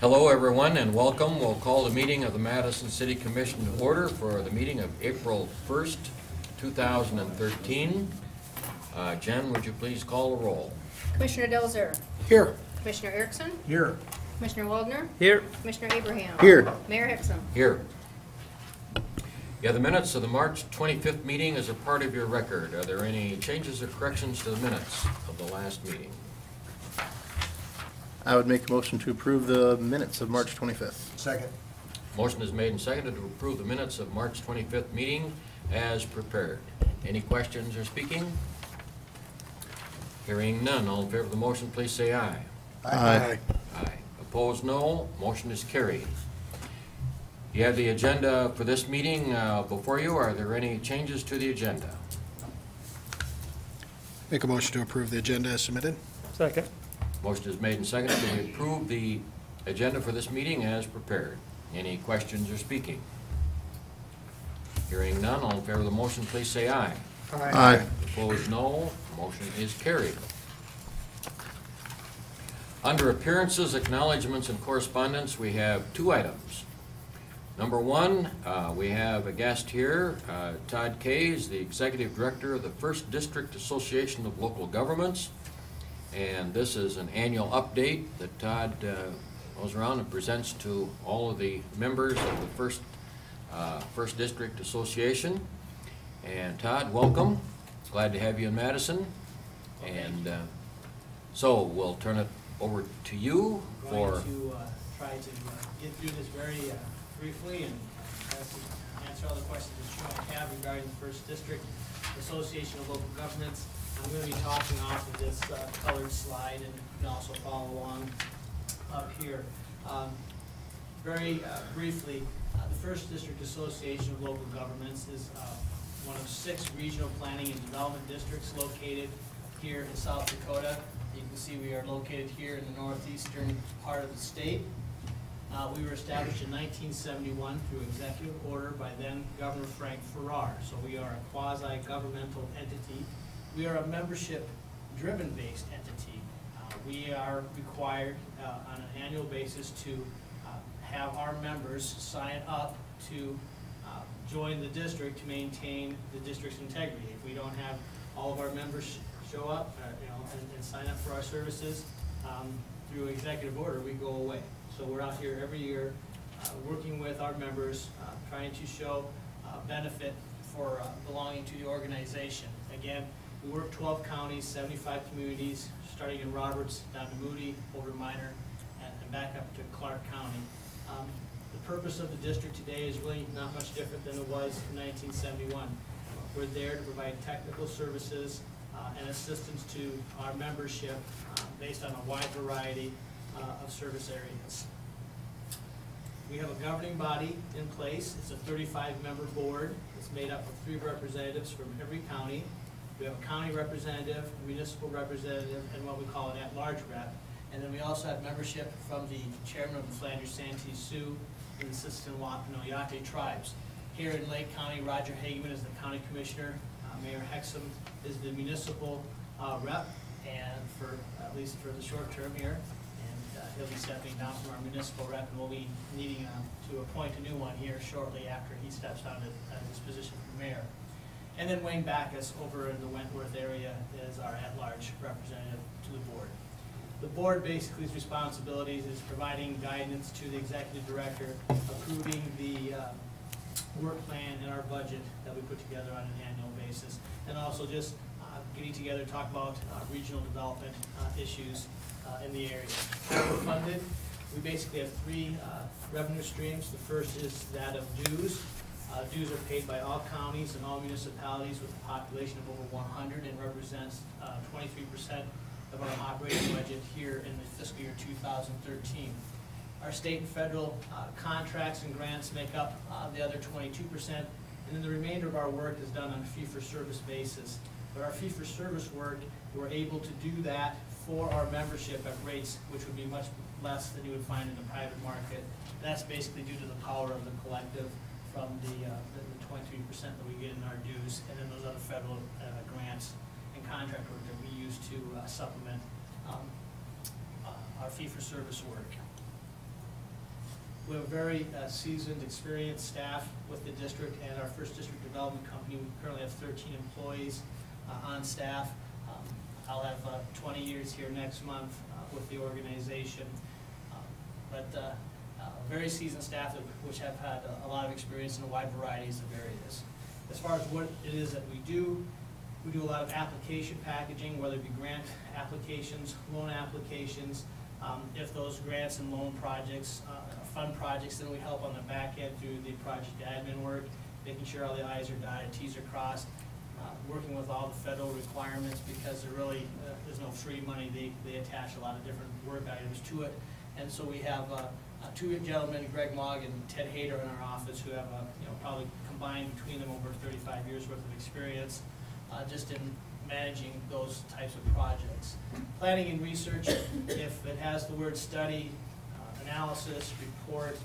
Hello everyone and welcome. We'll call the meeting of the Madison City Commission to order for the meeting of April 1st, 2013. Jen, would you please call the roll? Commissioner Delzer. Here. Commissioner Erickson. Here. Commissioner Waldner. Here. Commissioner Abraham. Here. Mayor Hickson. Here. Yeah, the minutes of the March 25th meeting is a part of your record. Are there any changes or corrections to the minutes of the last meeting? I would make a motion to approve the minutes of March 25th. Second. Motion is made and seconded to approve the minutes of March 25th meeting as prepared. Any questions or speaking? Hearing none, all in favor of the motion, please say aye. Aye. Aye. Opposed, no. Motion is carried. You have the agenda for this meeting before you. Are there any changes to the agenda? Make a motion to approve the agenda as submitted. Second. Motion is made and seconded to approve the agenda for this meeting as prepared. Any questions or speaking? Hearing none, all in favor of the motion, please say aye. Aye. Opposed, no. Motion is carried. Under appearances, acknowledgements, and correspondence, we have two items. Number one, we have a guest here, Todd Kays, the Executive Director of the First District Association of Local Governments. And this is an annual update that Todd goes around and presents to all of the members of the First District Association. And Todd, welcome. Glad to have you in Madison. And so we'll turn it over to you for... I'm going to try to get through this very briefly and answer all the questions that you might have regarding the First District Association of Local Governments. I'm going to be talking off of this colored slide, and you can also follow along up here. Very briefly, the First District Association of Local Governments is one of 6 regional planning and development districts located here in South Dakota. You can see we are located here in the northeastern part of the state. We were established in 1971 through executive order by then Governor Frank Farrar. So we are a quasi-governmental entity. We are a membership-driven based entity. We are required on an annual basis to have our members sign up to join the district to maintain the district's integrity. If we don't have all of our members show up and sign up for our services through executive order, we go away. So we're out here every year working with our members, trying to show benefit for belonging to the organization. Again, we work 12 counties, 75 communities, starting in Roberts, down to Moody, over Minor, and back up to Clark County. The purpose of the district today is really not much different than it was in 1971. We're there to provide technical services and assistance to our membership based on a wide variety of service areas. We have a governing body in place. It's a 35-member board. It's made up of 3 representatives from every county. We have a county representative, a municipal representative, and what we call an at-large rep. And then we also have membership from the chairman of the Flanders Santee Sioux and the Sisseton Wampanoyate tribes. Here in Lake County, Roger Hageman is the county commissioner. Mayor Hexum is the municipal rep, and for at least for the short term here. And he'll be stepping down from our municipal rep, and we'll be needing to appoint a new one here shortly after he steps down to his position for mayor. And then Wayne Backus over in the Wentworth area is our at-large representative to the board. The board basically's responsibilities is providing guidance to the executive director, approving the work plan and our budget that we put together on an annual basis, and also just getting together to talk about regional development issues in the area. How we're funded, we basically have 3 revenue streams. The first is that of dues. Dues are paid by all counties and all municipalities with a population of over 100 and represents 23% of our operating budget here in the fiscal year 2013. Our state and federal contracts and grants make up the other 22%, and then the remainder of our work is done on a fee-for-service basis. But our fee-for-service work, we're able to do that for our membership at rates which would be much less than you would find in the private market. That's basically due to the power of the collective from the 23% that we get in our dues, and then those other federal grants and contract work that we use to supplement our fee-for-service work. We have a very seasoned, experienced staff with the district and our first district development company. We currently have 13 employees on staff. I'll have 20 years here next month with the organization. Very seasoned staff which have had a lot of experience in a wide variety of areas. As far as what it is that we do a lot of application packaging, whether it be grant applications, loan applications. If those grants and loan projects fund projects, then we help on the back end through the project admin work, making sure all the I's are dotted, T's are crossed, working with all the federal requirements, because there really there's no free money. They attach a lot of different work items to it. And so we have two gentlemen, Greg Mogg and Ted Hayter, in our office, who have probably combined between them over 35 years worth of experience just in managing those types of projects. Planning and research, if it has the word study, analysis, report,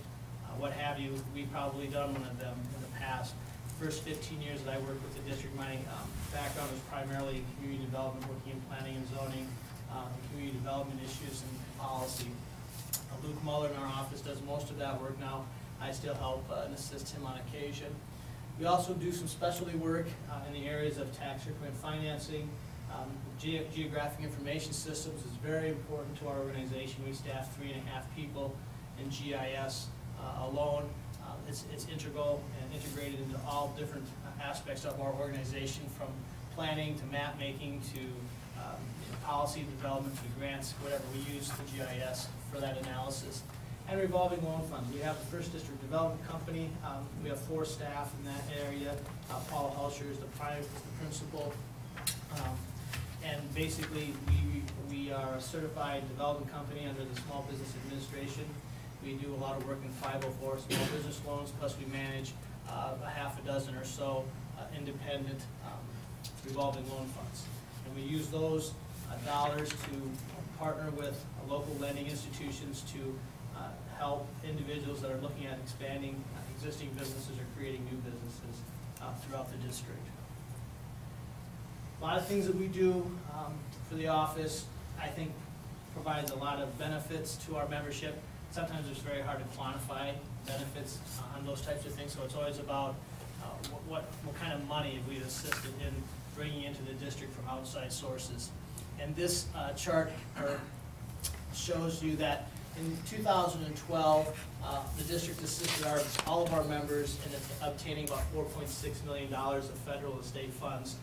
what have you, we've probably done one of them in the past. First 15 years that I worked with the district, my background was primarily in community development, working in planning and zoning, community development issues and policy. Luke Muller in our office does most of that work now. I still help and assist him on occasion. We also do some specialty work in the areas of tax increment financing. Geographic information systems is very important to our organization. We staff 3.5 people in GIS alone. It's integral and integrated into all different aspects of our organization, from planning to map making to policy development to grants, whatever. We use the GIS for that analysis. And revolving loan funds. We have the First District Development Company. We have 4 staff in that area. Paula Hulsher is the principal. And basically, we are a certified development company under the Small Business Administration. We do a lot of work in 504 small business loans, plus we manage a half a dozen or so independent revolving loan funds. And we use those dollars to partner with local lending institutions to help individuals that are looking at expanding existing businesses or creating new businesses throughout the district. A lot of things that we do for the office, I think, provides a lot of benefits to our membership. Sometimes it's very hard to quantify benefits on those types of things, so it's always about what kind of money have we assisted in bringing into the district from outside sources. And this chart shows you that in 2012, the district assisted all of our members in obtaining about $4.6 million of federal and state funds,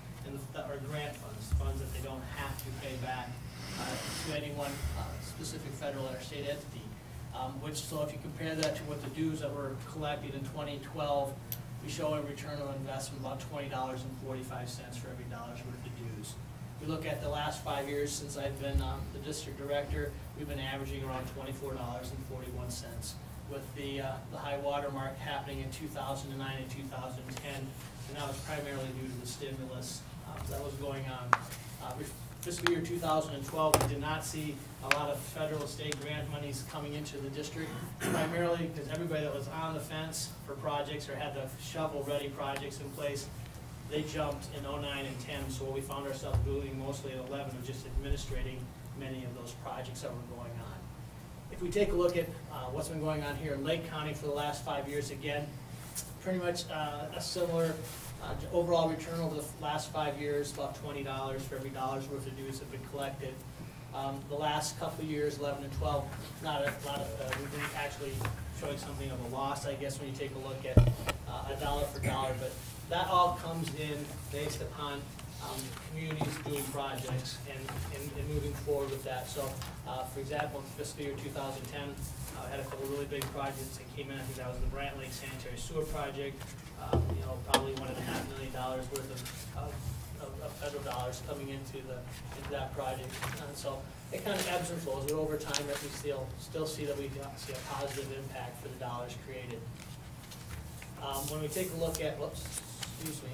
or grant funds that they don't have to pay back to any one specific federal or state entity. So if you compare that to what the dues that were collected in 2012, we show a return on investment about $20.45 for every dollar's worth of dues. We look at the last 5 years since I've been the district director, we've been averaging around $24.41, with the high water mark happening in 2009 and 2010, and that was primarily due to the stimulus that was going on. Fiscal year 2012, we did not see a lot of federal and state grant monies coming into the district, primarily because everybody that was on the fence for projects or had the shovel-ready projects in place, they jumped in 09 and 10, so what we found ourselves doing mostly in 11 was just administrating many of those projects that were going on. If we take a look at what's been going on here in Lake County for the last 5 years, again, pretty much a similar overall return over the last 5 years, about $20 for every dollar's worth of dues have been collected. The last couple of years, 11 and 12, not a lot of, we've been actually showing something of a loss, I guess, when you take a look at a dollar for dollar, but that all comes in based upon communities doing projects and moving forward with that. So, for example, in fiscal year 2010, I had a couple of really big projects that came in. I think that was the Brant Lake Sanitary Sewer Project, probably $1.5 million worth of federal dollars coming into that project. And so it kind of ebbs and flows, but over time, we still see that we see a positive impact for the dollars created. When we take a look at, excuse me.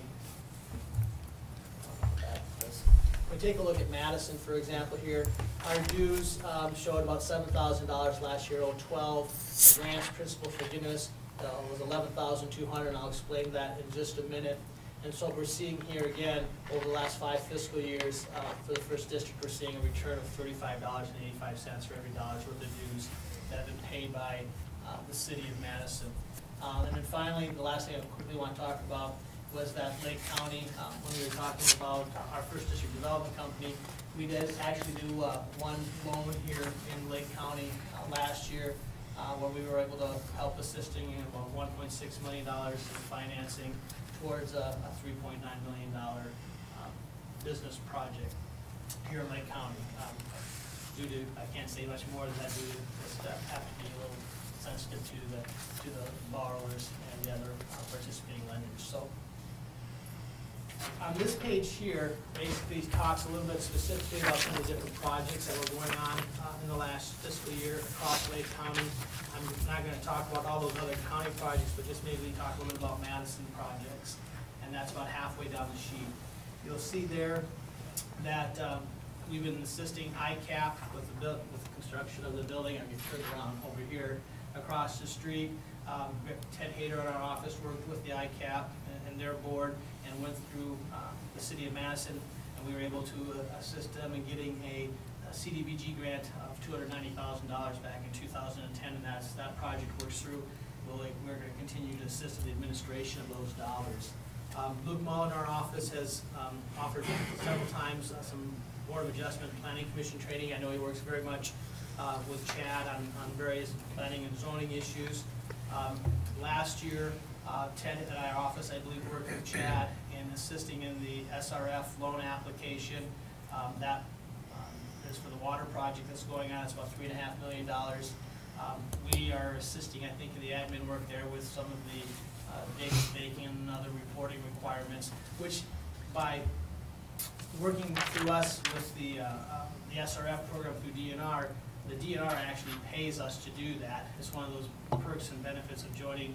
When we take a look at Madison, for example, here, our dues showed about $7,000 last year, 2012. Grants principal forgiveness was $11,200, and I'll explain that in just a minute. And so we're seeing here again, over the last 5 fiscal years, for the first district, we're seeing a return of $35.85 for every dollar's worth of dues that have been paid by the city of Madison. And then finally, the last thing I quickly want to talk about was that Lake County, when we were talking about our first district development company, we did actually do one loan here in Lake County last year, where we were able to help assisting in about $1.6 million in financing towards a $3.9 million business project here in Lake County. Due to, I can't say much more than that, due to just have to be a little sensitive to the borrowers and the other participating lenders. So on this page here, basically talks a little bit specifically about some of the different projects that were going on in the last fiscal year across Lake County. I'm not going to talk about all those other county projects, but just maybe talk a little bit about Madison projects, and that's about halfway down the sheet. You'll see there that we've been assisting ICAP with the construction of the building. I'm going to turn around over here across the street. Ted Hayter in our office worked with the ICAP and their board and went through the city of Madison, and we were able to assist them in getting a CDBG grant of $290,000 back in 2010, and as that project works through, we're going to continue to assist in the administration of those dollars. Luke Mull in our office has offered several times some Board of Adjustment Planning Commission training. I know he works very much with Chad on various planning and zoning issues. Last year, Ted at our office, I believe, worked with Chad in assisting in the SRF loan application. That is for the water project that's going on. It's about $3.5 million. We are assisting, I think, in the admin work there with some of the data staking and other reporting requirements, which by working through us with the SRF program through DNR, the DNR actually pays us to do that. It's one of those perks and benefits of joining,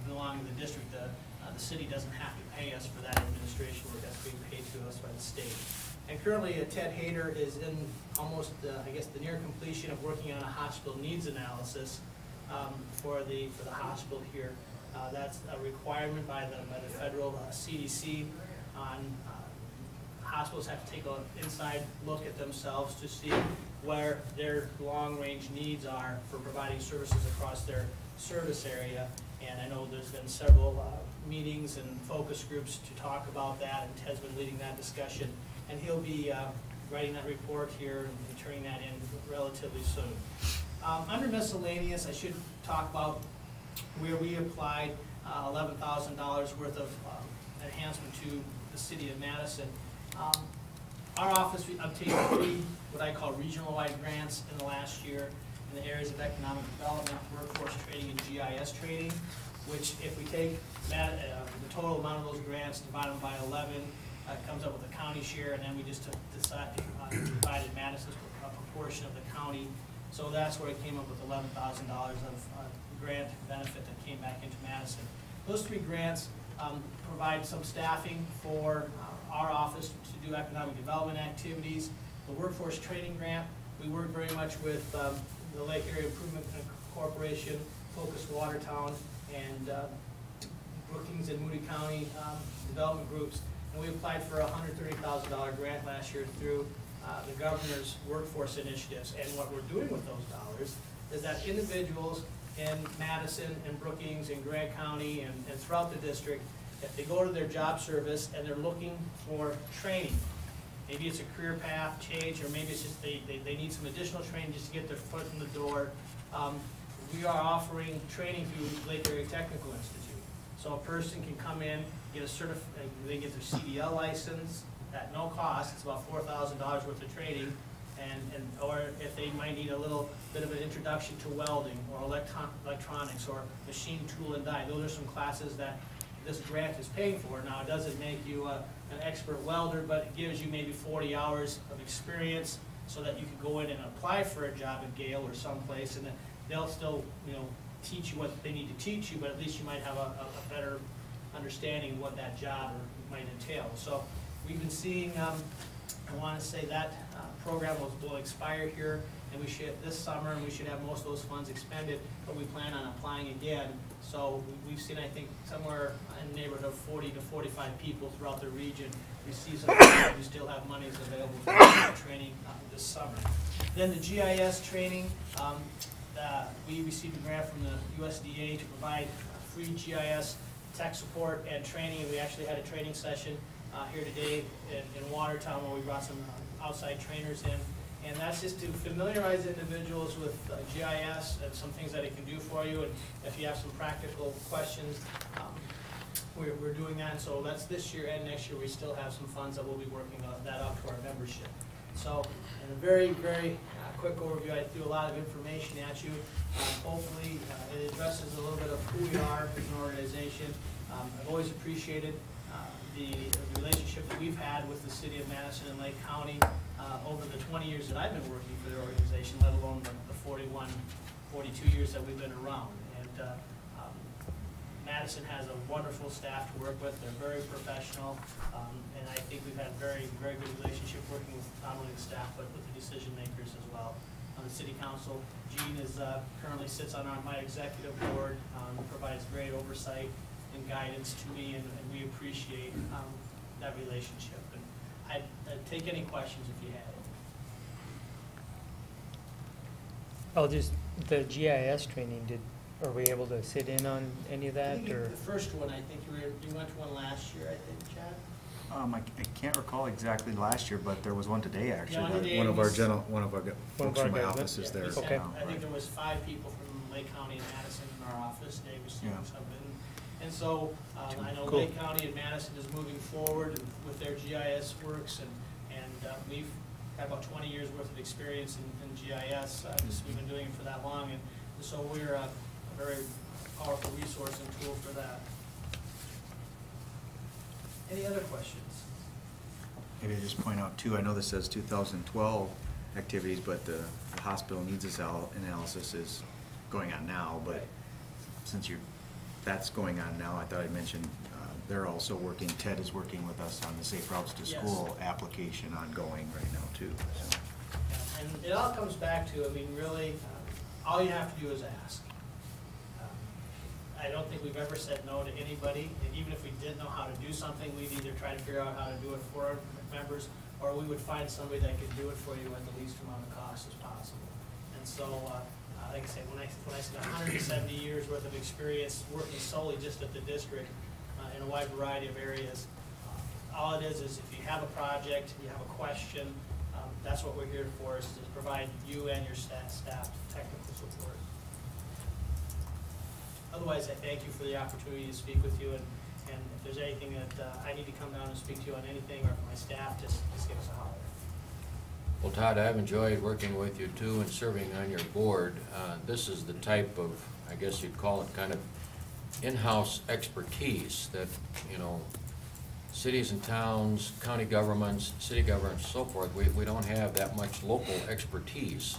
belonging to the district. The city doesn't have to pay us for that administration work. That's being paid to us by the state. And currently, Ted Hayter is in almost, I guess, the near completion of working on a hospital needs analysis for the hospital here. That's a requirement by the federal CDC on hospitals have to take an inside look at themselves to see where their long-range needs are for providing services across their service area. And I know there's been several meetings and focus groups to talk about that, and Ted's been leading that discussion. And he'll be writing that report here and turning that in relatively soon. Under miscellaneous, I should talk about where we applied $11,000 worth of enhancement to the city of Madison. Our office obtained 3 what I call regional-wide grants in the last year in the areas of economic development, workforce training, and GIS training, which if we take that, the total amount of those grants, divide them by 11, comes up with a county share, and then we just divided Madison's proportion of the county. So that's where it came up with $11,000 of grant benefit that came back into Madison. Those 3 grants provide some staffing for our office to do economic development activities. The workforce training grant, we work very much with the Lake Area Improvement Corporation, Focus Watertown, and Brookings and Moody County development groups. And we applied for a $130,000 grant last year through the governor's workforce initiatives. And what we're doing with those dollars is that individuals in Madison and Brookings and Grant County and throughout the district, if they go to their job service and they're looking for training, maybe it's a career path change, or maybe it's just they need some additional training just to get their foot in the door, we are offering training through Lake Area Technical Institute. So a person can come in, get a they get their CDL license at no cost. It's about $4,000 worth of training, or if they might need a little bit of an introduction to welding or electronics or machine tool and die. Those are some classes that this grant is paying for. Now, it doesn't make you an expert welder, but it gives you maybe 40 hours of experience so that you can go in and apply for a job at Gale or someplace, and then they'll still, teach you what they need to teach you, but at least you might have a better understanding of what that job might entail. So we've been seeing, I want to say that program will expire here, and we should this summer, and we should have most of those funds expended, but we plan on applying again. So we've seen, I think, somewhere in the neighborhood of 40 to 45 people throughout the region receive some. We still have monies available for training this summer. Then the GIS training, we received a grant from the USDA to provide free GIS tech support and training. We actually had a training session here today in Watertown where we brought some outside trainers in. And that's just to familiarize individuals with GIS and some things that it can do for you. And if you have some practical questions, we're doing that. So that's this year and next year. We still have some funds that we'll be working on that up to our membership. So in a very, very quick overview, I threw a lot of information at you. Hopefully it addresses a little bit of who we are as an organization. I've always appreciated the relationship that we've had with the city of Madison and Lake County over the 20 years that I've been working for the organization, let alone the 41, 42 years that we've been around. And Madison has a wonderful staff to work with. They're very professional, and I think we've had a very, very good relationship working with not only the staff, but with the decision makers as well. On the city council, Gene is currently sits on my executive board, provides great oversight and guidance to me, and we appreciate that relationship. And I'd take any questions if you had any. Oh, just the GIS training, are we able to sit in on any of that, or? The first one, I think you went to one last year, I think, Chad? I can't recall exactly last year, but there was one today, actually. Yeah, today One of our was- folks from my guys, office is there. Okay. I think there was 5 people from Lake County and Madison in our office. Dave was doing Yeah. something. And so, I know Cool. Lake County and Madison is moving forward with their GIS works, and we've had about 20 years worth of experience in GIS. We've been doing it for that long, and so we're a very powerful resource and tool for that. Any other questions? Maybe I just point out too, I know this says 2012 activities, but the hospital needs analysis is going on now, but Right. since that's going on now, I thought I'd mention, they're also working, Ted is working with us on the Safe Routes to Yes. School application ongoing right now too, so. Yeah, and it all comes back to, I mean, really, all you have to do is ask. I don't think we've ever said no to anybody, and even if we didn't know how to do something, we'd either try to figure out how to do it for our members, or we would find somebody that could do it for you at the least amount of cost as possible. And so, like I said, when I said 170 years worth of experience working solely just at the district in a wide variety of areas, all it is if you have a project, you have a question, that's what we're here for, is to provide you and your staff technical support. Otherwise, I thank you for the opportunity to speak with you, and if there's anything that I need to come down and speak to you on anything, or for my staff, just give us a holler. Well, Todd, I've enjoyed working with you too and serving on your board. This is the type of, I guess you'd call it, kind of in-house expertise that, cities and towns, county governments, city governments, so forth, we don't have that much local expertise,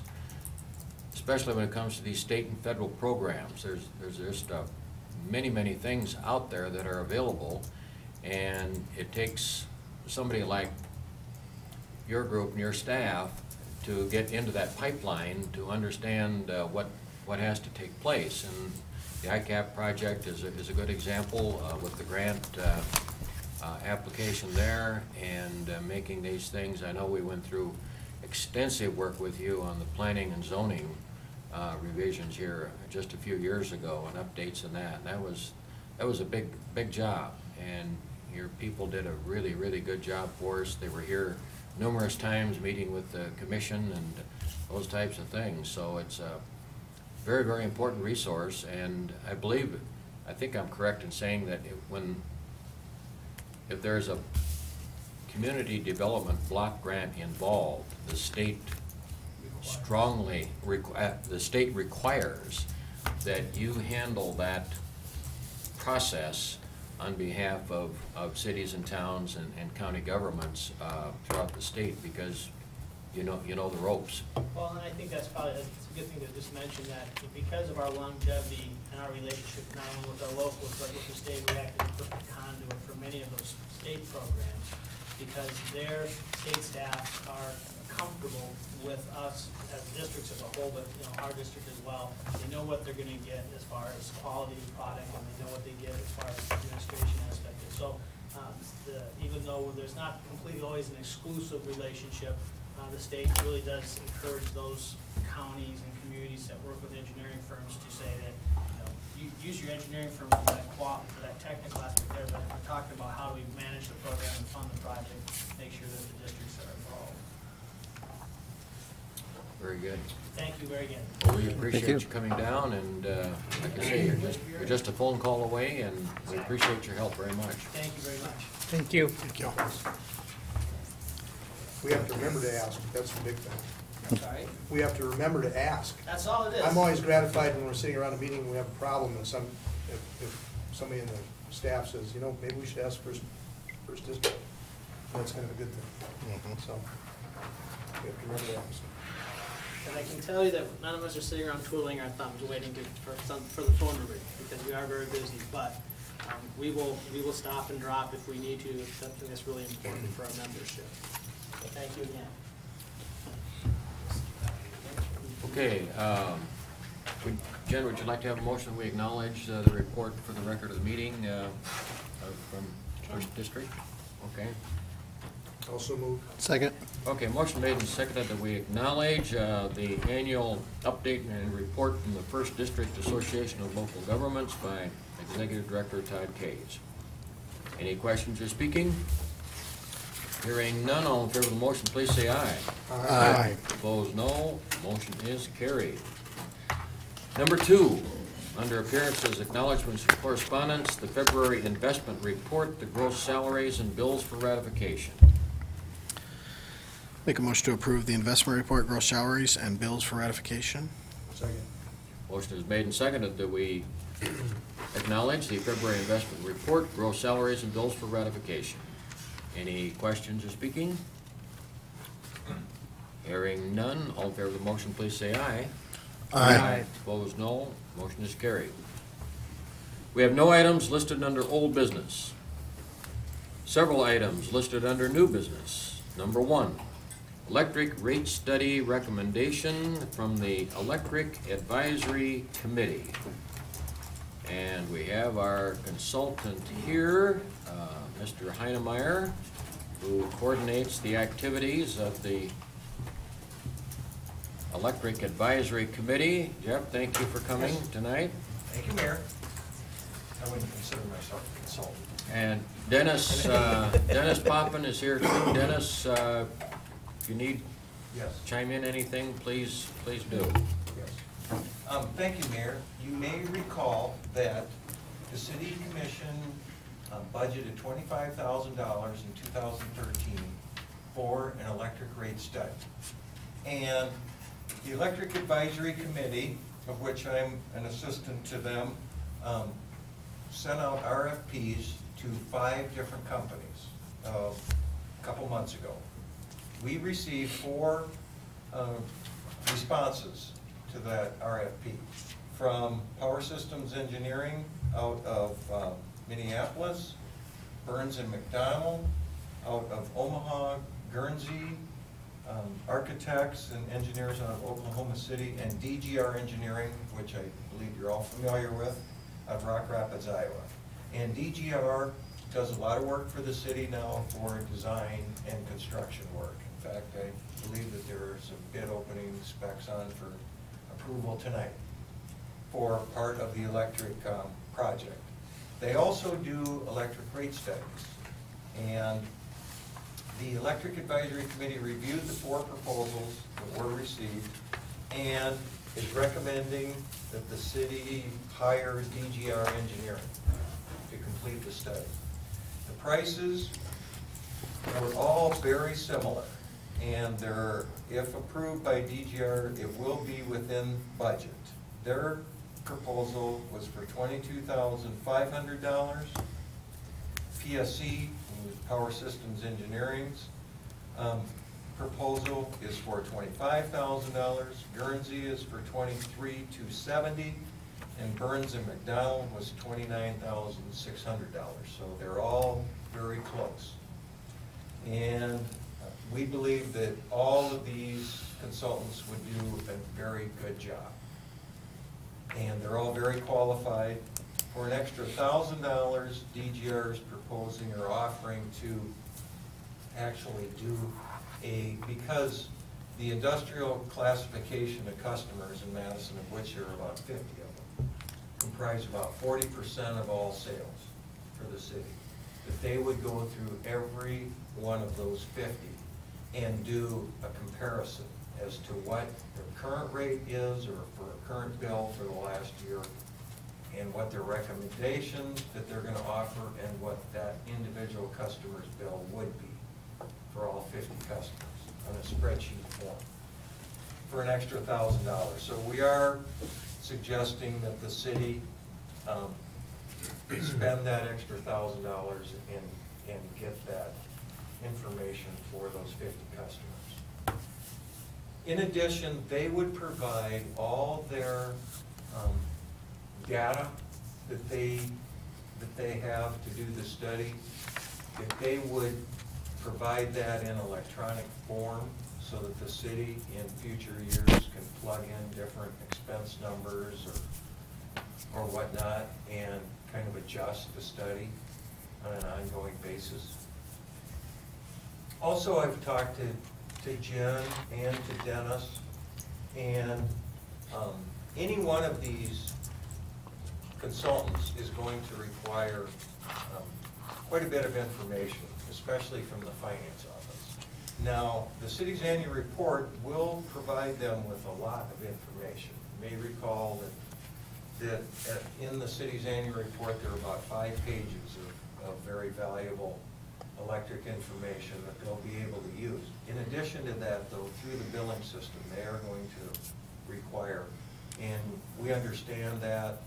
especially when it comes to these state and federal programs. There's just many, many things out there that are available, and it takes somebody like your group and your staff to get into that pipeline to understand what has to take place. And the ICAP project is a good example with the grant application there and making these things. I know we went through extensive work with you on the planning and zoning revisions here just a few years ago and updates in that. And that was a big job, and your people did a really, really good job for us. They were here numerous times meeting with the commission and those types of things. So it's a very, very important resource, and I think I'm correct in saying that if there's a community development block grant involved, the state requires that you handle that process on behalf of cities and towns and county governments throughout the state, because you know the ropes. Well, and I think it's a good thing to just mention that because of our longevity and our relationship not only with our locals but with the state, we act as a perfect conduit for many of those state programs, because their state staff are comfortable with us as districts as a whole, but our district as well. They know what they're going to get as far as quality of product, and they know what they get as far as the administration aspect. So even though there's not completely always an exclusive relationship, the state really does encourage those counties and communities that work with engineering firms to say that, you use your engineering firm for that technical aspect there, but if we're talking about how do we manage the program and fund the project, make sure that the districts are involved. Very good. Thank you very again. Well, we appreciate you coming down, and like I say, you're just a phone call away, and we appreciate your help very much. Thank you very much. Thank you. Thank you. We have to remember to ask, that's the big thing. I'm sorry. We have to remember to ask. That's all it is. I'm always gratified when we're sitting around a meeting and we have a problem, and if somebody in the staff says, maybe we should ask first district, that's kind of a good thing. So, we have to remember to ask. And I can tell you that none of us are sitting around twiddling our thumbs waiting for the phone to ring, because we are very busy, but we will stop and drop if we need to, if something that's really important for our membership. So thank you again. Okay, Jen, would you like to have a motion? We acknowledge the report for the record of the meeting from First District? Okay. Also move. Second. Okay, motion made and seconded that we acknowledge the annual update and report from the First District Association of Local Governments by Executive Director Todd Kays. Any questions or speaking? Hearing none, all in favor of the motion, please say aye. Aye. Opposed, no. Motion is carried. Number 2, under appearances, acknowledgements, and correspondence, the February investment report, the gross salaries and bills for ratification. Make a motion to approve the investment report, gross salaries, and bills for ratification. Second. Motion is made and seconded that we acknowledge the February investment report, gross salaries and bills for ratification. Any questions or speaking? Hearing none, all in favor of the motion, please say aye. Aye. Opposed, no. Motion is carried. We have no items listed under old business. Several items listed under new business. Number 1, electric rate study recommendation from the Electric Advisory Committee. And we have our consultant here, Mr. Heinemeyer, who coordinates the activities of the Electric Advisory Committee. Jeff, thank you for coming tonight. Thank you, Mayor. I wouldn't consider myself a consultant. And Dennis, Dennis Poppin is here too. Dennis, if you need Yes. chime in anything, please do. Yes. Thank you, Mayor. You may recall that the City Commission budgeted $25,000 in 2013 for an electric rate study. And the Electric Advisory Committee, of which I'm an assistant to them, sent out RFPs to 5 different companies a couple months ago. We received 4 responses to that RFP from Power Systems Engineering out of Minneapolis, Burns and McDonnell out of Omaha, Guernsey, architects and engineers out of Oklahoma City, and DGR Engineering, which I believe you're all familiar with, out of Rock Rapids, Iowa. And DGR does a lot of work for the city now for design and construction work. In fact, I believe that there's a bid opening specs on for approval tonight for part of the electric project. They also do electric rate studies. And the Electric Advisory Committee reviewed the 4 proposals that were received and is recommending that the city hire DGR Engineering to complete the study. The prices were all very similar, and they're, if approved by DGR, it will be within budget. Their proposal was for $22,500. PSC, Power Systems Engineering's proposal is for $25,000. Guernsey is for $23,270, and Burns and McDonnell was $29,600. So they're all very close. And we believe that all of these consultants would do a very good job. And they're all very qualified. For an extra $1,000, DGR is proposing or offering to actually do because The industrial classification of customers in Madison, of which there are about 50 of them, comprise about 40% of all sales for the city. That they would go through every one of those 50 and do a comparison as to what their current rate is, or for a current bill for the last year, and what their recommendations that they're gonna offer, and what that individual customer's bill would be for all 50 customers on a spreadsheet form for an extra $1,000. So we are suggesting that the city spend that extra $1,000 and get that information for those 50 customers. In addition, they would provide all their data that they have to do the study. If they would provide that in electronic form so that the city in future years can plug in different expense numbers or whatnot and kind of adjust the study on an ongoing basis. Also, I've talked to Jen and to Dennis, and any one of these consultants is going to require quite a bit of information, especially from the finance office. Now, the city's annual report will provide them with a lot of information. You may recall that in the city's annual report, there are about 5 pages of very valuable electric information that they'll be able to use. In addition to that, though, through the billing system, they are going to require, and we understand that,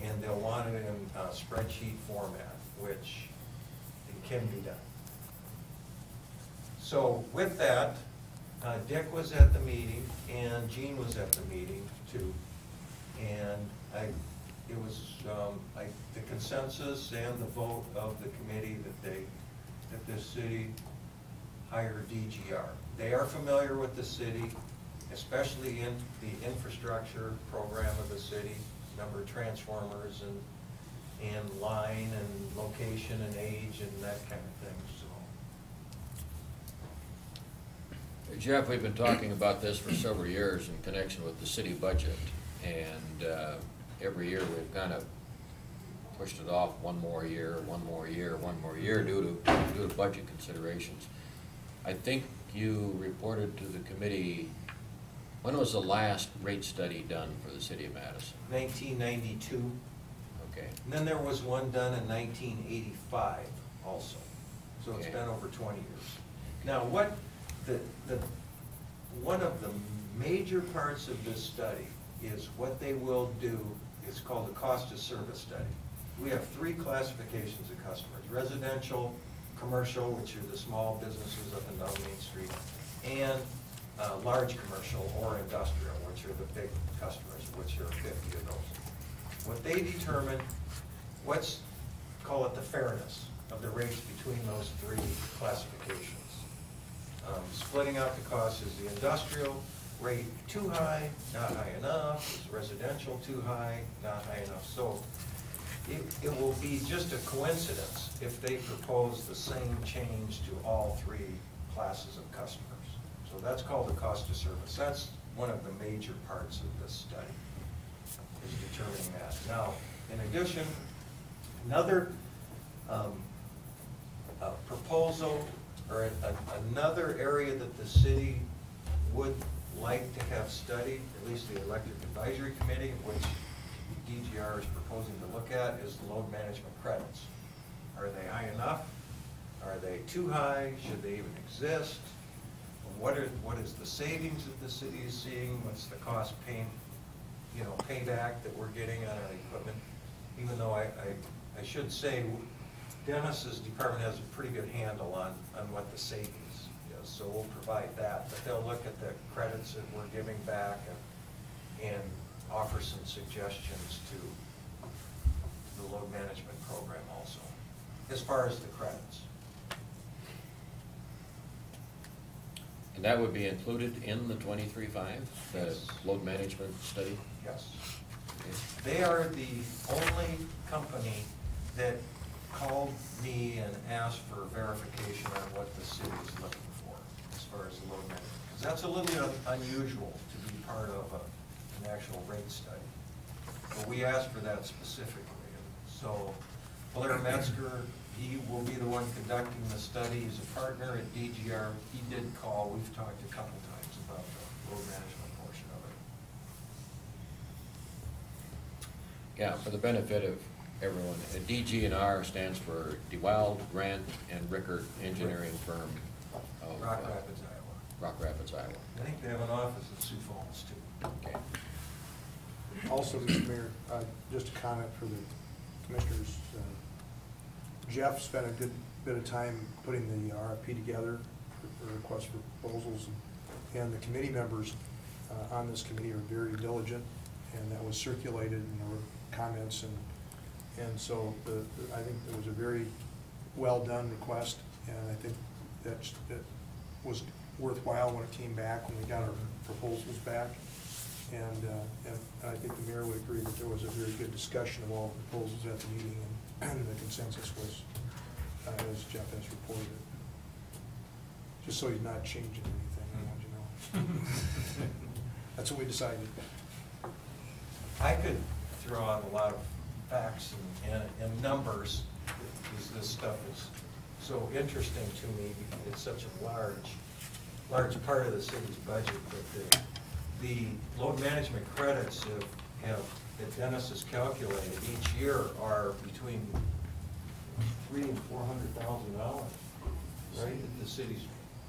and they'll want it in a spreadsheet format, which it can be done. So with that, Dick was at the meeting, and Jean was at the meeting too, and it was the consensus and the vote of the committee that the city hire DGR. They are familiar with the city, especially in the infrastructure program of the city, number of transformers and line and location and age and that kind of thing. So, Jeff, we've been talking about this for several years in connection with the city budget, and every year we've kind of pushed it off one more year due to budget considerations. I think you reported to the committee, when was the last rate study done for the city of Madison? 1992. Okay. And then there was one done in 1985 also. So it's Okay. been over 20 years. Now, what one of the major parts of this study is what they will do. It's called the cost of service study. We have 3 classifications of customers: residential, commercial, which are the small businesses up and down Main Street, and large commercial or industrial, which are the big customers, which are 50 of those. What they determine, call it the fairness of the rates between those 3 classifications. Splitting out the costs is the industrial rate too high, not high enough, is residential too high, not high enough. So it will be just a coincidence if they propose the same change to all 3 classes of customers. So that's called the cost of service. That's one of the major parts of this study, is determining that. Now, in addition, another proposal, or another area that the city would like to have studied, at least the Electric Advisory Committee, which DGR is proposing to look at, is the load management credits. Are they high enough? Are they too high? Should they even exist? What is the savings that the city is seeing? What's the cost payback that we're getting on our equipment? Even though I should say, Dennis's department has a pretty good handle on what the savings is, so we'll provide that. But they'll look at the credits that we're giving back and offer some suggestions to the load management program also, as far as the credits. And that would be included in the 23.5, the Yes. load management study? Yes. Okay. They are the only company that called me and asked for verification on what the city is looking for as far as the load management. Because That's a little unusual to be part of an actual rate study. But we asked for that specifically. So Blair Metzger, he will be the one conducting the study. He's a partner at DGR. He did call. We've talked a couple times about the road management portion of it. Yeah, for the benefit of everyone, DG&R stands for DeWild, Grant, and Rickert Engineering Firm of Rock Rapids, Iowa. Rock Rapids, Iowa. I think they have an office in Sioux Falls too. Okay. Also, Mr. Mayor, just a comment for the commissioners. Jeff spent a good bit of time putting the RFP together for requests for proposals, and the committee members on this committee are very diligent, and that was circulated, and there were comments, and so I think it was a very well-done request, and I think that was worthwhile when it came back, when we got our proposals back. And I think the mayor would agree that there was a very good discussion of all the proposals at the meeting, and the consensus was, as Jeff has reported. Just so he's not changing anything, I want you to know. That's what we decided. I could throw out a lot of facts and numbers, because this stuff is so interesting to me, because it's such a large part of the city's budget. But the load management credits that Dennis has calculated each year are between $300,000 and $400,000, right? That the city's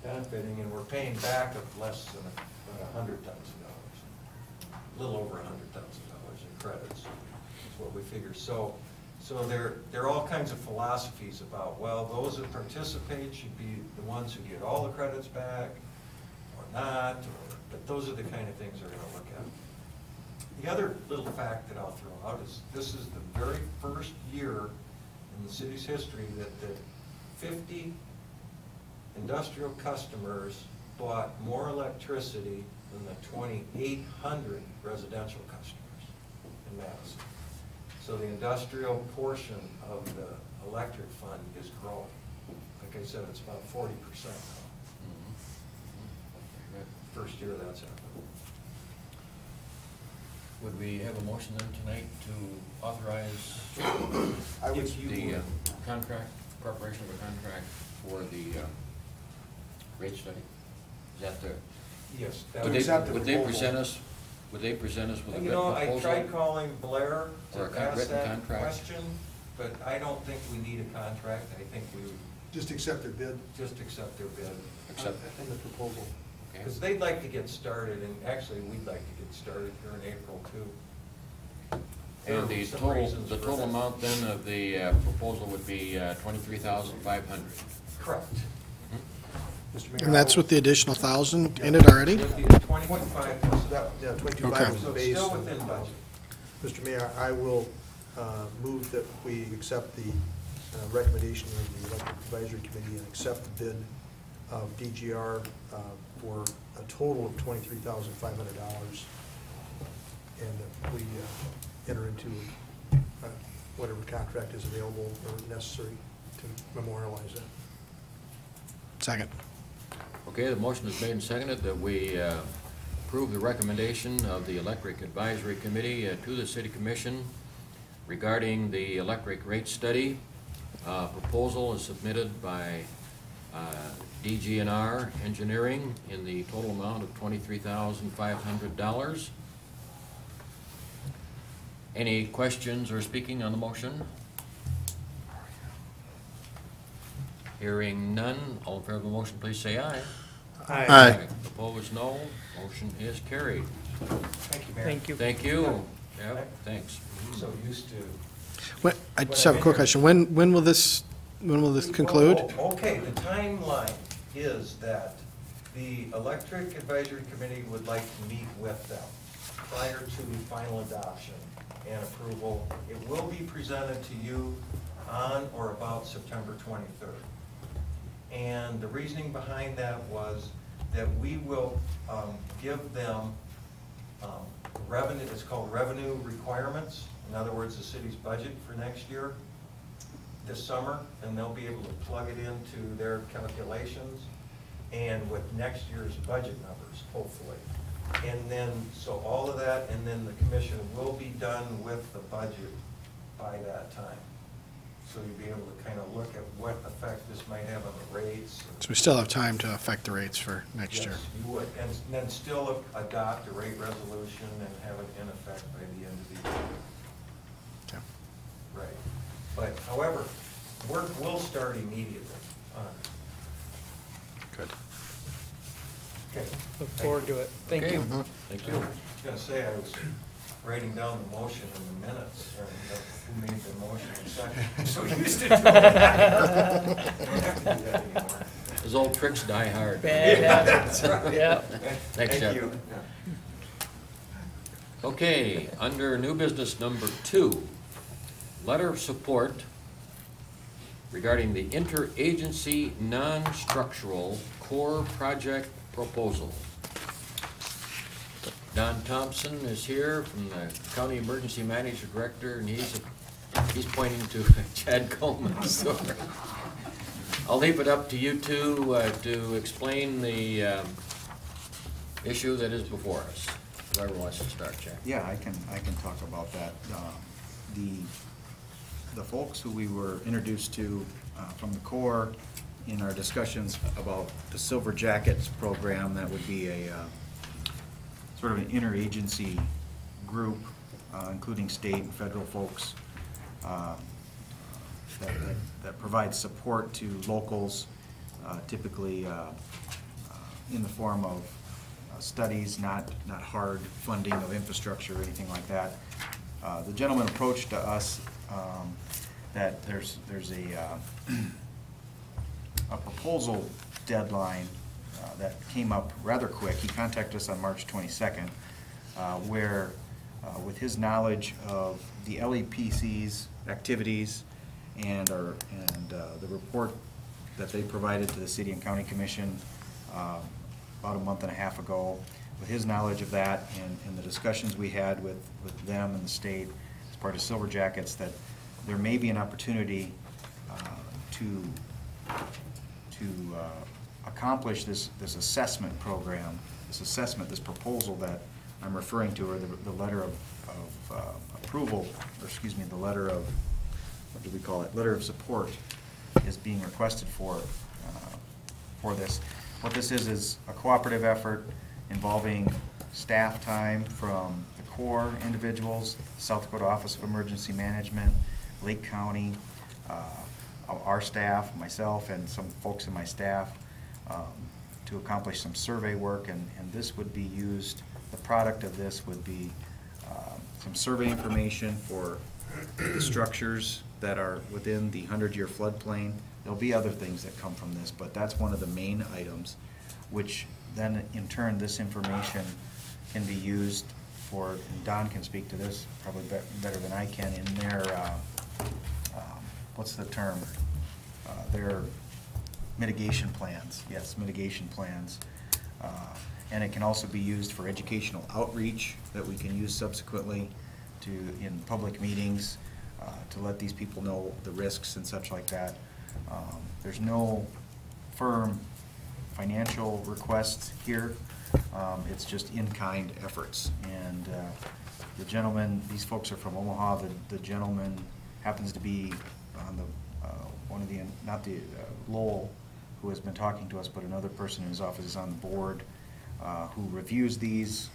benefiting, and we're paying back of less than about $100,000, a little over $100,000 in credits. That's what we figure. So there are all kinds of philosophies about, well, those that participate should be the ones who get all the credits back, or not, but those are the kind of things we're going to look at. The other little fact that I'll throw out is this is the very first year in the city's history that 50 industrial customers bought more electricity than the 2,800 residential customers in Madison. So the industrial portion of the electric fund is growing. Like I said, it's about 40% now. First year that's happened. Would we have a motion then tonight to authorize I would, the contract, preparation of a contract for the rate study? Is that the? Yes. Would they present us with a written proposal? I tried calling Blair Or a to ask written that contract? question, but I don't think we need a contract. I think we would just accept their bid just accept their bid. Accept. in the proposal. Okay. Because they'd like to get started, and actually, we'd like to get started here in April too. There And are the some total, reasons the for total that. amount then of the proposal would be $23,500. Correct. Mr. Mayor. And that's with the additional 1,000 in it already? With the 25 plus that. Yeah, 22.5 Okay. was the So it's base. still within budget. Mr. Mayor, I will move that we accept the recommendation of the Electric Advisory Committee and accept the bid of DGR for a total of $23,500, and that we enter into whatever contract is available or necessary to memorialize that. Second. Okay, the motion is made and seconded that we approve the recommendation of the Electric Advisory Committee to the City Commission regarding the electric rate study. Proposal is submitted by DG&R Engineering in the total amount of $23,500. Any questions or speaking on the motion? Hearing none, all in favor of the motion, please say aye. Aye. Opposed, no. Motion is carried. Thank you, Mayor. Thank you. Thank you. Yeah, thanks. So used to. I just have a quick question. When will this conclude? Oh, okay, the timeline is that the Electric Advisory Committee would like to meet with them prior to final adoption and approval. It will be presented to you on or about September 23rd. And the reasoning behind that was that we will give them revenue, it's called revenue requirements. In other words, the city's budget for next year, this summer, and they'll be able to plug it into their calculations. and with next year's budget numbers, hopefully. And then, so all of that, and then the commission will be done with the budget by that time. So you'll be able to kind of look at what effect this might have on the rates. So we still have time to affect the rates for next year. Yes, you would, and then still adopt a rate resolution and have it in effect by the end of the year. Okay. Right. But however, work will start immediately on it. Good. Okay. Look forward to it. Thank Okay. you. Thank I you. was gonna say, I was writing down the motion in the minutes, or who made the motion and second. I'm so used to doing that. I don't have to do that anymore. Those old tricks die hard. Bad habits. That's right. Yeah. Thanks, Jeff. Thank you. Okay, under new business number 2, letter of support regarding the interagency non-structural core project proposal. Don Thompson is here from the County Emergency Manager Director, and he's pointing to Chad Coleman. So I'll leave it up to you two to explain the issue that is before us. Whoever wants to start, Chad. Yeah, I can talk about that. The folks who we were introduced to from the Corps in our discussions about the Silver Jackets program, that would be a sort of an interagency group, including state and federal folks, that provides support to locals, typically in the form of studies, not hard funding of infrastructure or anything like that. The gentleman approached to us that there's a proposal deadline that came up rather quick. He contacted us on March 22nd, where with his knowledge of the LEPC's activities and the report that they provided to the City and County Commission about a month and a half ago, with his knowledge of that and the discussions we had with them and the state as part of Silver Jackets, that there may be an opportunity to accomplish this assessment program, this proposal that I'm referring to, or the letter of approval, or excuse me, the letter of, what do we call it, letter of support is being requested for this. What this is a cooperative effort involving staff time from the Corps individuals, South Dakota Office of Emergency Management, Lake County, our staff, myself, and some folks in my staff to accomplish some survey work, and this would be used, the product of this would be some survey information for the structures that are within the 100-year floodplain. There'll be other things that come from this, but that's one of the main items, which then in turn this information can be used for, and Don can speak to this probably better than I can, in their, what's the term? Their mitigation plans, yes, mitigation plans. And it can also be used for educational outreach that we can use subsequently in public meetings to let these people know the risks and such like that. There's no firm financial requests here. It's just in-kind efforts. And the gentleman, these folks are from Omaha. The gentleman happens to be on the one of the, not the Lowell, who has been talking to us, but another person in his office is on the board who reviews these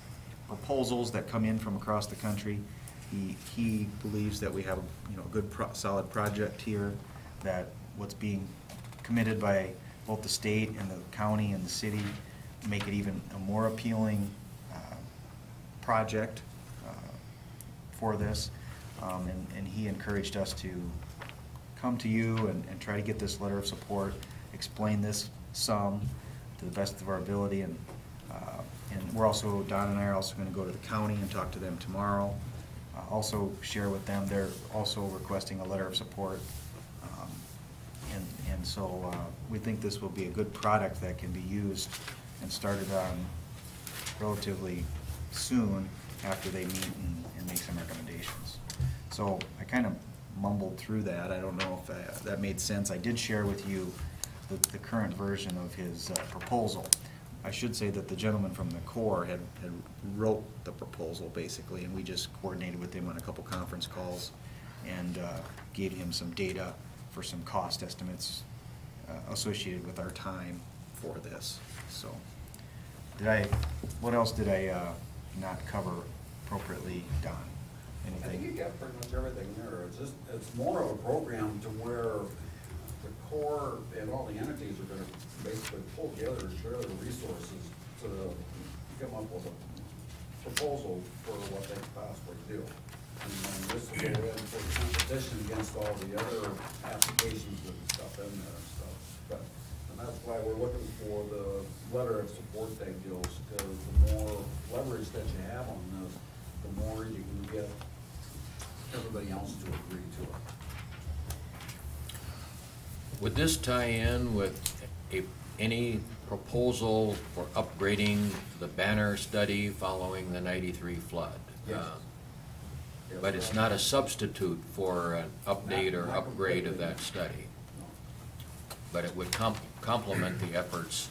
proposals that come in from across the country. He believes that we have a good solid project here, that what's being committed by both the state and the county and the city make it even a more appealing project for this. And he encouraged us to come to you and try to get this letter of support, explain this some to the best of our ability, and we're also, Don and I are also going to go to the county and talk to them tomorrow. Also share with them, they're also requesting a letter of support. And so we think this will be a good product that can be used and started on relatively soon after they meet and make some recommendations. So I kind of mumbled through that. I don't know if that made sense. I did share with you the current version of his proposal. I should say that the gentleman from the Corps had wrote the proposal, basically, and we just coordinated with him on a couple conference calls and gave him some data for some cost estimates associated with our time for this. So, what else did I not cover appropriately, Don? I think Anything? you got pretty much everything there. It's more of a program to where the Corps and all the entities are gonna basically pull together and share their resources to come up with a proposal for what they could possibly do. And then this will go in for competition against all the other applications and stuff in there and stuff. And that's why we're looking for the letter of support type deals, because the more leverage that you have on this, the more you can get everybody else to agree to it. Would this tie in with any proposal for upgrading the Banner study following the '93 flood? Yes. But it's not a substitute for an update or Not upgrade of completely. that study? No. But it would complement the efforts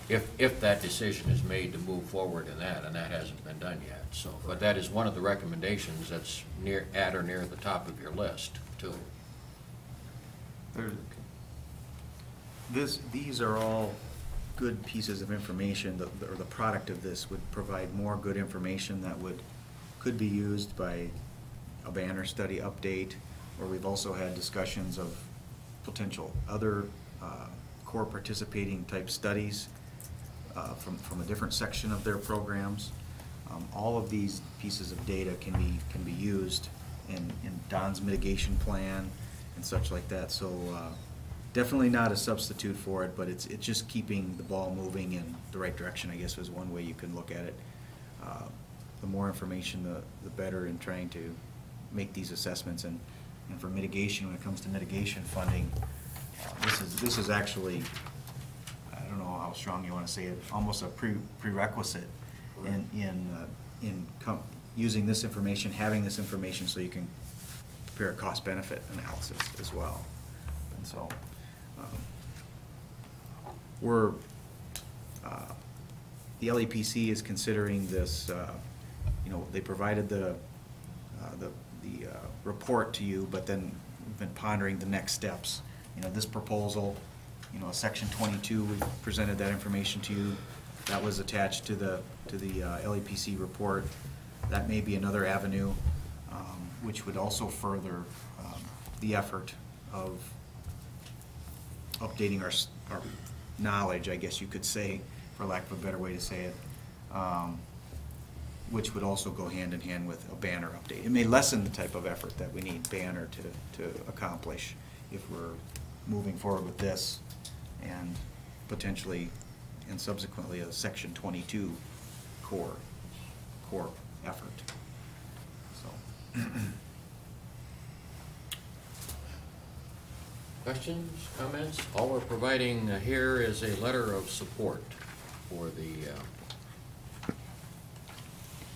if that decision is made to move forward in that, and that hasn't been done yet. So, but that is one of the recommendations that's at or near the top of your list, too. These are all good pieces of information, or the product of this would provide more good information that could be used by a Banner study update, or we've also had discussions of potential other core participating type studies from a different section of their programs. All of these pieces of data can be used in Don's mitigation plan and such like that. So definitely not a substitute for it, but it's just keeping the ball moving in the right direction, I guess, is one way you can look at it. The more information, the better in trying to make these assessments. And for mitigation, when it comes to mitigation funding, this is actually, I don't know how strong you want to say it, almost a prerequisite in using this information, having this information, so you can prepare a cost-benefit analysis as well. And so the LEPC is considering this. They provided the report to you, but then we've been pondering the next steps. This proposal, Section 22, we presented that information to you. That was attached to the LEPC report. That may be another avenue, which would also further the effort of updating our knowledge, I guess you could say, for lack of a better way to say it, which would also go hand in hand with a Banner update. It may lessen the type of effort that we need Banner to accomplish if we're moving forward with this and potentially and subsequently a Section 22 core effort. So. Questions, comments? All we're providing here is a letter of support for the,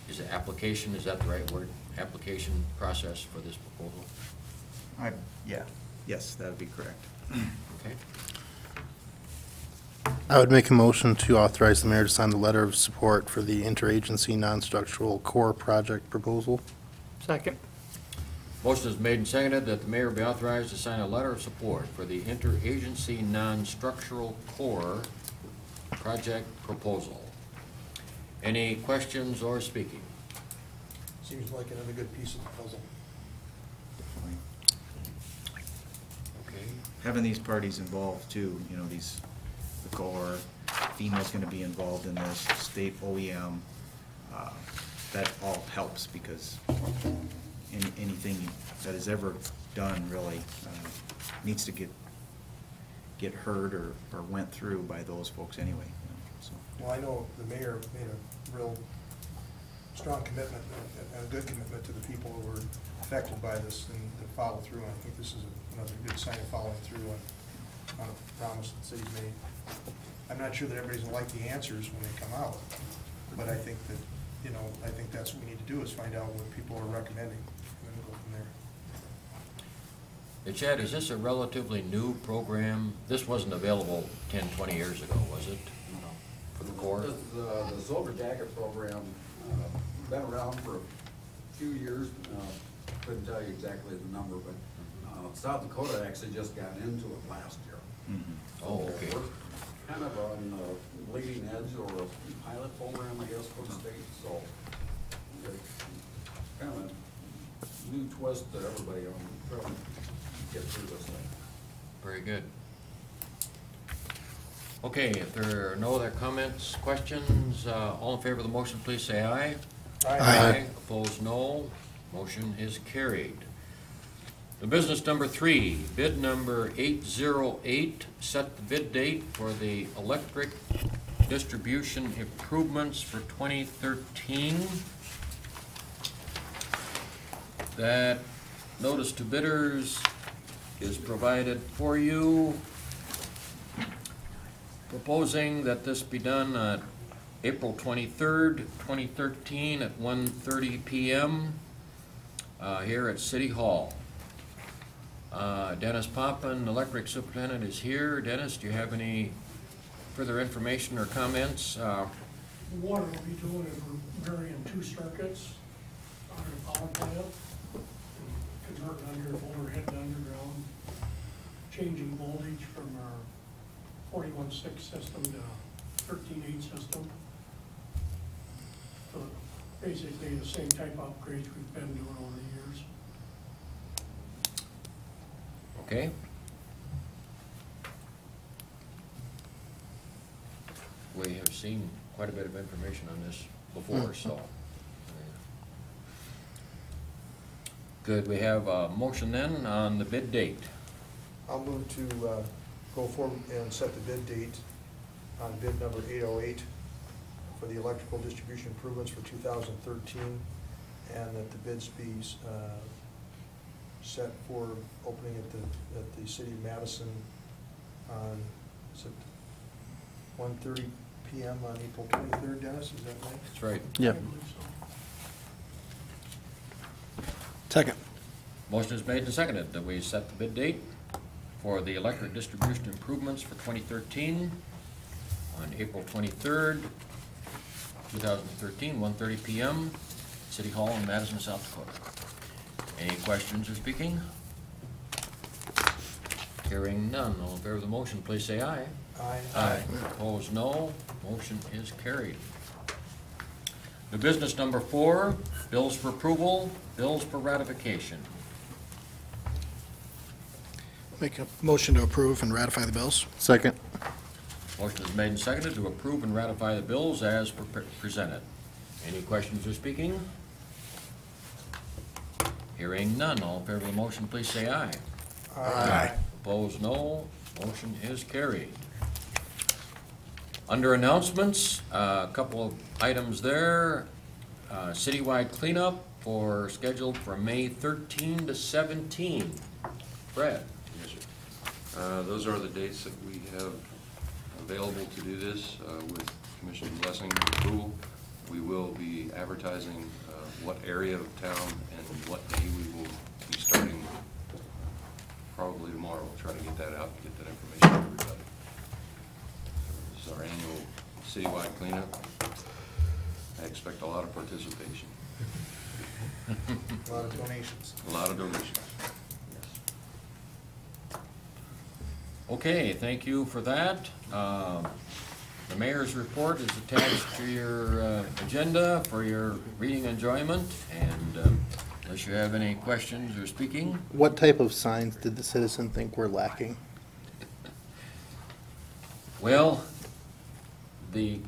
is it application, is that the right word? Application process for this proposal? Yes, that would be correct. Okay. I would make a motion to authorize the mayor to sign the letter of support for the interagency non-structural core project proposal. Second. Motion is made and seconded that the mayor be authorized to sign a letter of support for the interagency non-structural core project proposal. Any questions or speaking? Seems like another good piece of the puzzle. Okay. Having these parties involved too, the Corps, FEMA's gonna be involved in this, state OEM, that all helps because anything that is ever done really needs to get heard or went through by those folks anyway. So. Well, I know the mayor made a real strong commitment and a good commitment to the people who were affected by this and to follow through. And I think this is another good sign of following through on a promise that the city's made. I'm not sure that everybody's gonna like the answers when they come out, but I think that, I think that's what we need to do is find out what people are recommending and then go from there. Hey, Chad, is this a relatively new program? This wasn't available 10, 20 years ago, was it? For the Corps? The Silver Jacket program, been around for a few years. Couldn't tell you exactly the number, but South Dakota actually just got into it last year. Oh, okay. So we're kind of on the leading edge or a pilot program, I guess, for the state, so it's kind of a new twist to everybody on trying to get through this thing. Very good. Okay, if there are no other comments, questions, all in favor of the motion, please say aye. Aye. Opposed, no. Motion is carried. The business number 3, bid number 808, set the bid date for the electric distribution improvements for 2013. That notice to bidders is provided for you. Proposing that this be done on April 23rd, 2013 at 1:30 p.m. Here at City Hall. Dennis Poppin, Electric Superintendent, is here. Dennis, do you have any further information or comments? What we'll be doing is we're varying 2 circuits on the power plant, converting overhead to underground, changing voltage from our 41.6 system to 13.8 system. So basically the same type of upgrades we've been doing over the years. Okay. We have seen quite a bit of information on this before, so. Good, we have a motion then on the bid date. I'll move to go forward and set the bid date on bid number 808 for the electrical distribution improvements for 2013, and that the bids be set for opening at the City of Madison on, is it 1:30 p.m. on April 23rd, Dennis, is that right? That's right. Yep. I believe so. Second. Motion is made and seconded that we set the bid date for the electric distribution improvements for 2013 on April 23rd, 2013, 1:30 p.m., City Hall in Madison, South Dakota. Any questions or speaking? Hearing none, all in favor of the motion, please say aye. Aye. Opposed, no. Motion is carried. New business number 4, bills for approval, bills for ratification. Make a motion to approve and ratify the bills. Second. Motion is made and seconded to approve and ratify the bills as presented. Any questions or speaking? Hearing none, all in favor of the motion, please say aye. Aye. Opposed, no. Motion is carried. Under announcements, a couple of items there. Citywide cleanup scheduled for May 13 to 17. Fred? Yes, sir. Those are the dates that we have available to do this with Commission blessing and approval. We will be advertising what area of town and what day we will be starting probably tomorrow. We'll try to get that out and get that information to everybody. This is our annual citywide cleanup. I expect a lot of participation. A lot of donations. A lot of donations. Yes. Okay, thank you for that. The mayor's report is attached to your agenda for your reading enjoyment, and unless you have any questions or speaking. What type of signs did the citizen think were lacking? Well, the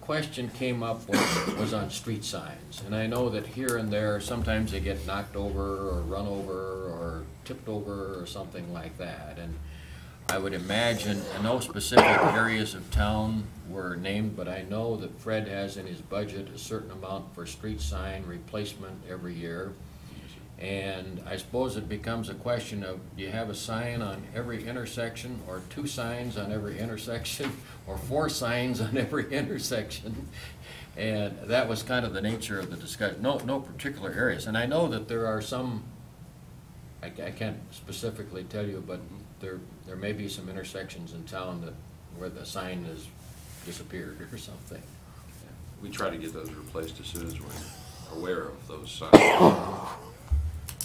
question came up was on street signs, and I know that here and there, sometimes they get knocked over or run over or tipped over or something like that, and I would imagine no specific areas of town were named, but I know that Fred has in his budget a certain amount for street sign replacement every year. And I suppose it becomes a question of, do you have a sign on every intersection, or 2 signs on every intersection, or 4 signs on every intersection? And that was kind of the nature of the discussion. No particular areas. And I know that there are some I can't specifically tell you, but there may be some intersections in town that, where the sign has disappeared or something. We try to get those replaced as soon as we're aware of those signs.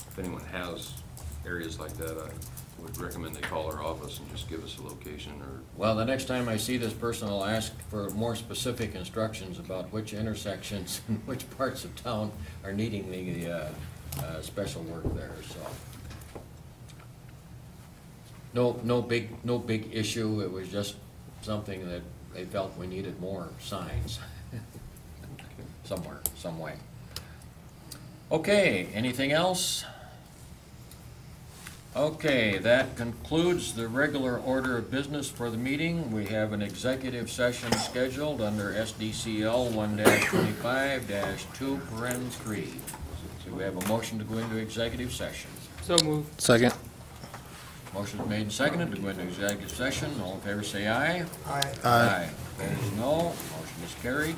If anyone has areas like that, I would recommend they call our office and just give us a location or. Well, the next time I see this person, I'll ask for more specific instructions about which intersections and which parts of town are needing the special work there, so. No big issue, it was just something that they felt we needed more signs somewhere, some way. Okay, anything else? Okay, that concludes the regular order of business for the meeting. We have an executive session scheduled under SDCL 1-25-2(3). So we have a motion to go into executive session. So moved. Second. Motion is made and seconded to go into executive session. All in favor say aye. Aye. Aye. Opposed, no. Motion is carried.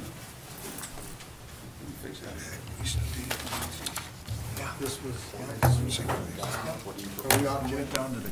This was. Are we off, Jim? Down to the